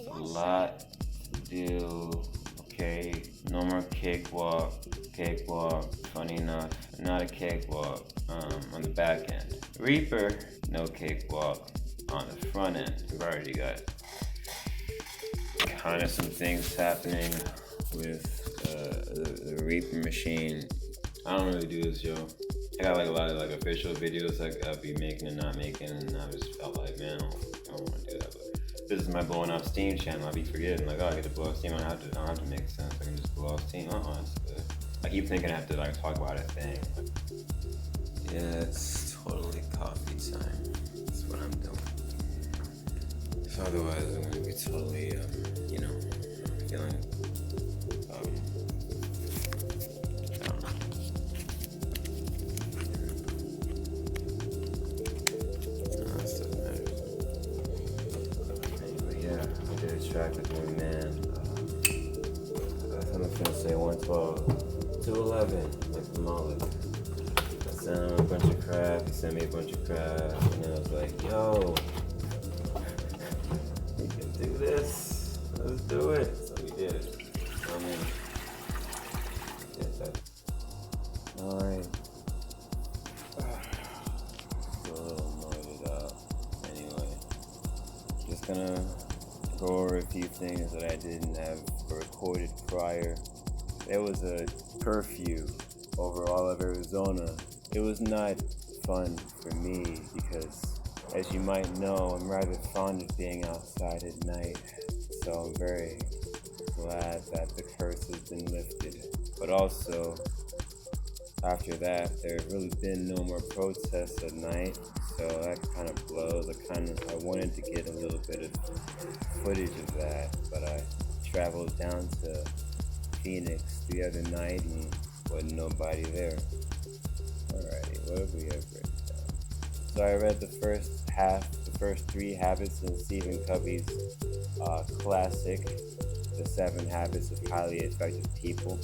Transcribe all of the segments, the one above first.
a lot to do. Okay, no more cakewalk. Funny enough, not a cakewalk on the back end. Reaper, no cakewalk on the front end. We've already got kind of some things happening with the Reaper machine. I don't really do this, yo. I got like a lot of like official videos I'll be making and not making, and I just felt like, man, I don't want to do that. But this is my blowing off steam channel. I'll be forgetting like, oh, I get to blow off steam. I don't have to make sense. I can just blow off steam. That's good. I keep thinking I have to like talk about a thing. Yeah, it's totally coffee time. That's what I'm doing. If otherwise, I'm gonna be totally, feeling. Track with my man. I'm gonna say 112 to 11, like the Molly. I sent him a bunch of crap. He sent me a bunch of crap, and I was like, "Yo, we can do this. Let's do it." So we did it. I mean, all right. Still a little annoyed out. Anyway, just gonna go over a few things that I didn't have recorded prior. There was a curfew over all of Arizona. It was not fun for me because, as you might know, I'm rather fond of being outside at night. So I'm very glad that the curse has been lifted. But also, after that, there have really been no more protests at night. So that kind of blows. I wanted to get a little bit of footage of that, but I traveled down to Phoenix the other night and wasn't nobody there. Alrighty, what have we ever written down? So I read the first 3 habits in Stephen Covey's classic, The 7 Habits of Highly Effective People.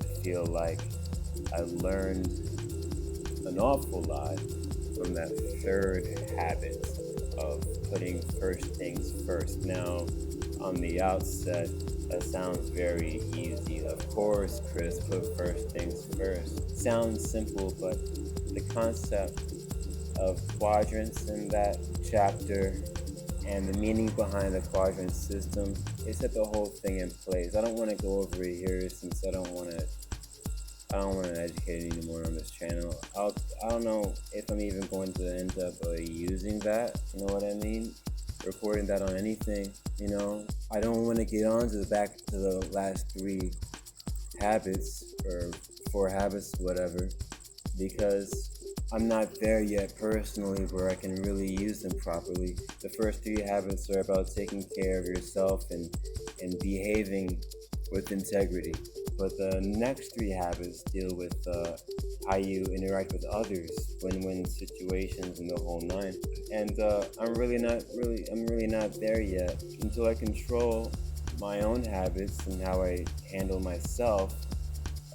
I feel like I learned an awful lot from that 3rd habit of putting first things first. Now, on the outset, that sounds very easy. Of course, Chris, put first things first. Sounds simple, but the concept of quadrants in that chapter and the meaning behind the quadrant system, it set the whole thing in place. I don't want to go over it here since I don't want to educate anymore on this channel. I don't know if I'm even going to end up using that, you know what I mean? Recording that on anything, you know? I don't want to get on to back to the last 3 habits, or 4 habits, whatever, because I'm not there yet personally where I can really use them properly. The first 3 habits are about taking care of yourself and behaving with integrity. But the next 3 habits deal with how you interact with others, win-win situations, and the whole 9. And I'm really not there yet. Until I control my own habits and how I handle myself,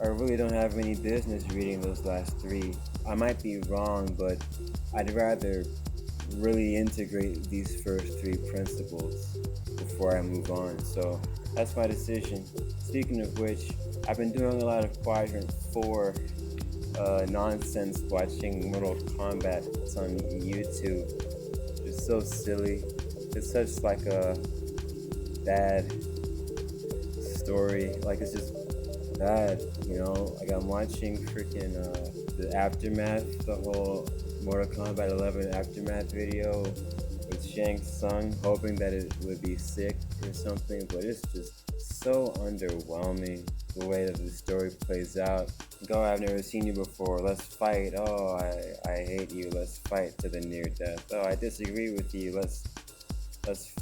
I really don't have any business reading those last 3. I might be wrong, but I'd rather really integrate these first 3 principles before I move on. So that's my decision. Speaking of which, I've been doing a lot of Quadrant 4 nonsense watching Mortal Kombat. It's on YouTube. It's so silly. It's such like a bad story. Like, it's just bad, you know? Like, I'm watching freaking the Aftermath, the whole Mortal Kombat 11 Aftermath video with Shang Tsung, hoping that it would be sick or something, but it's just so underwhelming the way that the story plays out. Go, I've never seen you before, let's fight. Oh, I hate you, let's fight to the near death. Oh, I disagree with you, let's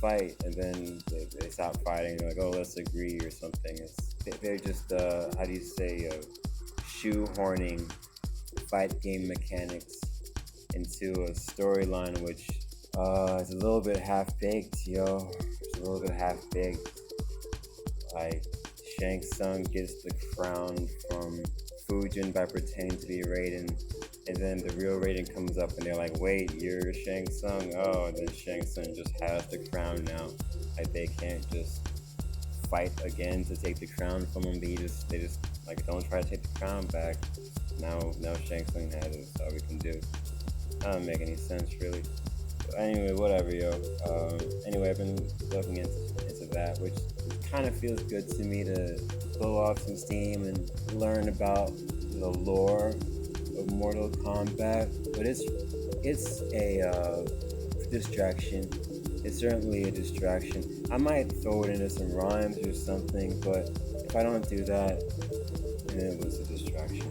fight. And then they stop fighting, they're like, oh, let's agree or something. They're just how do you say, shoehorning fight game mechanics into a storyline which is a little bit half-baked, yo. It's a little bit half-baked. Like, Shang Tsung gets the crown from Fujin by pretending to be Raiden, and then the real Raiden comes up and they're like, wait, you're Shang Tsung? Oh, and then Shang Tsung just has the crown now. Like they can't just fight again to take the crown from him. They just like don't try to take the crown back. Now Shang Tsung has it. That's all we can do. That doesn't make any sense really. But anyway, whatever, yo. Anyway, I've been looking into that, which kind of feels good to me to blow off some steam and learn about the lore of Mortal Kombat. But it's a distraction. It's certainly a distraction. I might throw it into some rhymes or something, but if I don't do that, then it was a distraction.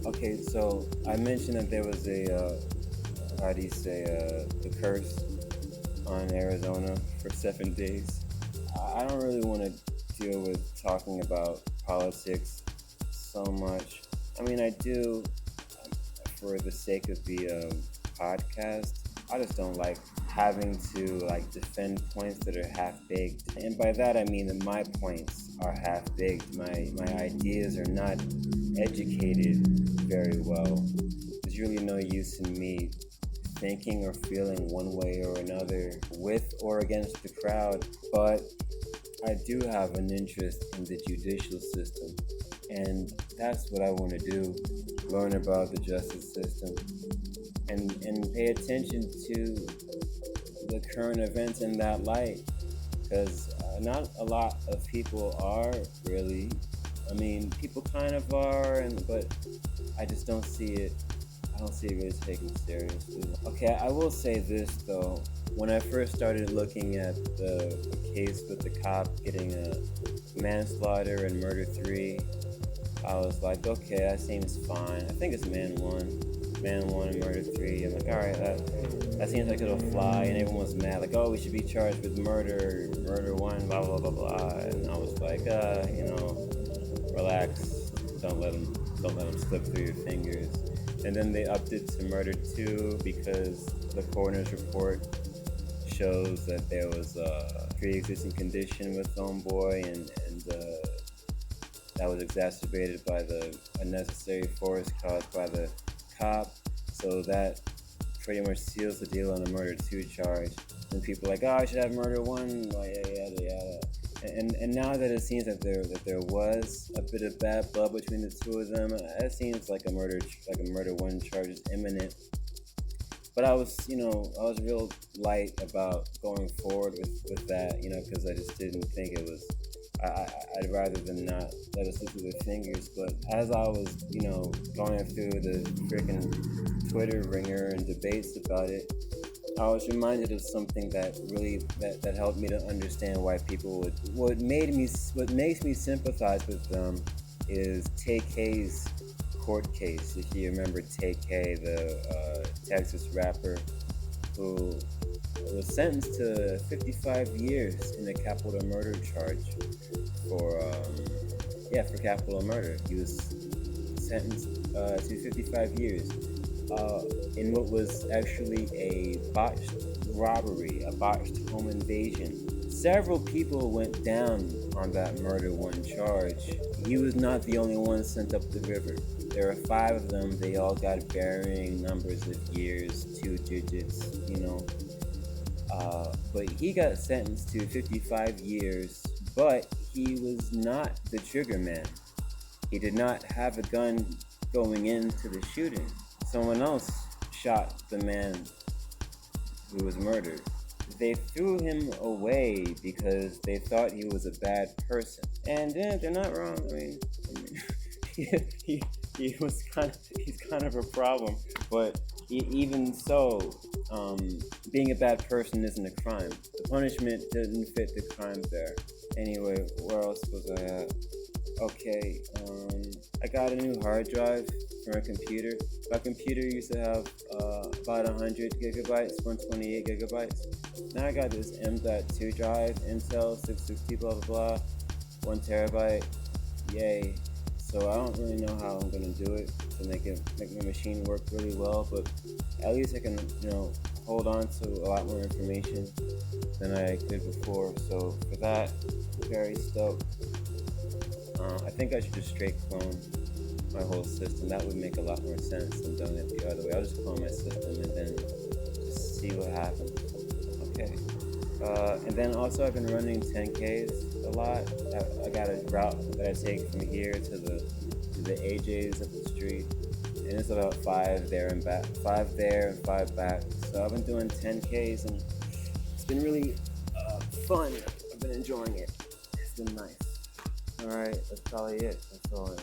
Okay, so I mentioned that there was how do you say, the curse on Arizona for 7 days. I don't really want to deal with talking about politics so much. I mean, I do for the sake of the podcast. I just don't like having to like defend points that are half-baked. And by that I mean that my points are half-baked. My ideas are not educated very well. There's really no use in me thinking or feeling one way or another with or against the crowd, but I do have an interest in the judicial system, and that's what I want to do, learn about the justice system and pay attention to the current events in that light, because not a lot of people are really. I mean, people kind of are, but I just don't see it. I don't see it really taken seriously. Okay, I will say this though. When I first started looking at the case with the cop getting a manslaughter and murder 3, I was like, okay, that seems fine. I think it's man 1 and murder 3. I'm like, all right, that seems like it'll fly. And everyone was mad, like, oh, we should be charged with murder 1, blah blah blah blah. And I was like, relax. Don't let them slip through your fingers. And then they upped it to murder 2 because the coroner's report shows that there was a pre-existing condition with Homeboy, and that was exacerbated by the unnecessary force caused by the cop. So that pretty much seals the deal on the murder 2 charge. And people are like, oh, I should have murder 1, yada yada. And now that it seems that there was a bit of bad blood between the two of them, it seems like a murder 1 charge is imminent. But I was real light about going forward with that, because I just didn't think it was. I'd rather than not let us slip through the fingers. But as I was, going through the freaking Twitter ringer and debates about it, I was reminded of something that really that helped me to understand why people would. What makes me sympathize with them is TK's court case. If you remember TK, the Texas rapper who was sentenced to 55 years in a capital murder charge for capital murder. He was sentenced to 55 years in what was actually a botched robbery, a botched home invasion. Several people went down on that murder 1 charge. He was not the only one sent up the river. There were 5 of them. They all got varying numbers of years, 2 digits, but he got sentenced to 55 years, but he was not the trigger man. He did not have a gun going into the shooting. Someone else shot the man who was murdered. They threw him away because they thought he was a bad person. And they're not wrong. I mean he's kind of a problem, but even so, being a bad person isn't a crime. The punishment didn't fit the crime there. Anyway, where else was I at? Okay, I got a new hard drive for my computer. My computer used to have about 100 gigabytes, 128 gigabytes. Now I got this M.2 drive, Intel 660, blah blah blah, 1 terabyte. Yay! So I don't really know how I'm gonna do it to make my machine work really well, but at least I can, hold on to a lot more information than I could before. So for that, very stoked. I think I should just straight clone my whole system. That would make a lot more sense than doing it the other way. I'll just clone my system and then just see what happens. Okay. And then also I've been running 10Ks a lot. I got a route that I take from here to the AJ's up the street, and it's about five there and back, five there and five back. So I've been doing 10Ks, and it's been really fun. I've been enjoying it. It's been nice. All right, that's probably it. That's all.